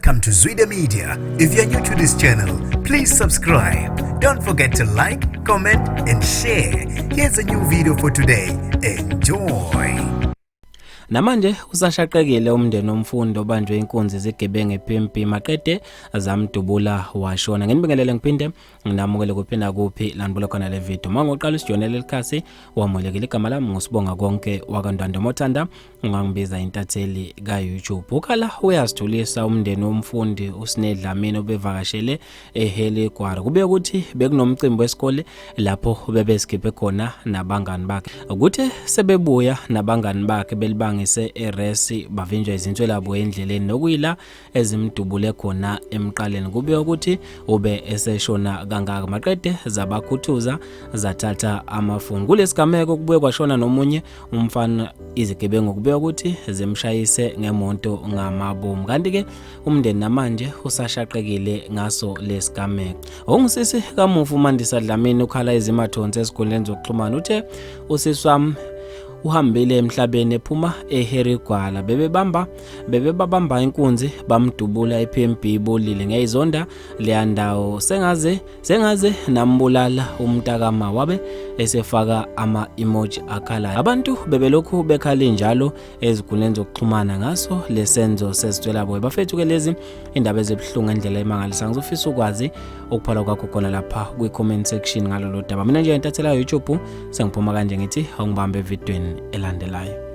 Welcome to Zwida Media. If you're new to this channel, please subscribe. Don't forget to like, comment, and share. Here's a new video for today. Enjoy. Namanje usashaqekile umndeni uMfundi obanjwe inkunzi izigebengu ePMP maqede zamdubula washona. Nginibingelele ngiphinde nginamukele kuphina kuphi lanibula khona le video. Mangoqala usijonele likhasi wamolekile igama lami ngusibonga konke wakandwanda Mothanda ungangibiza intatheli ka-YouTube. Ukhala uyasithulisa umndeni woMfundi uSinedlamini obevakashele eHeligwara. Kube ukuthi bekunomcimbi wesikole lapho bebezikhiphe khona nabangani bakhe. Ukuthi sebebuya nabangani bakhe belibangise eresi bavinjwa izinswelabo endleleni nokuyila ezimdubule khona emqaleni. Kube ukuthi ube eseshona kangaka maqede zabakhuthuza zathatha amafoni. Kulesigameko kubuye kwashona nomunye umfana Izigebengu kube ukuthi zemshayise ngemonto ngamabomu. Kanti ke umndeni namanje usashaqekile ngaso lesigameko. Ongisisi kamufu uMandisa Dlamini ukhala izimathonsi esikoleni zokuxhumana uthe usisi wami uhambile emhlabeni ephuma eHeligwara bebebabamba inkunzi bamdubula ePMP bolile ngeyizonda leya ndawo sengaze nambulala umntakama wabe esefaka ama emoji akhala. Abantu bebelokhu bekhala njalo eziguleni zokuxhumana ngaso lesenzo sezitswelabo. Bafethu ke lezi indaba ezibhlungu endlela emangalisa. Ngizofisa ukwazi ukuphala kwakho khona lapha kwi comment section ngalolu daba. Mina nje intathela YouTube sengiphuma kanje ngithi awungibambe evidweni elandelayo.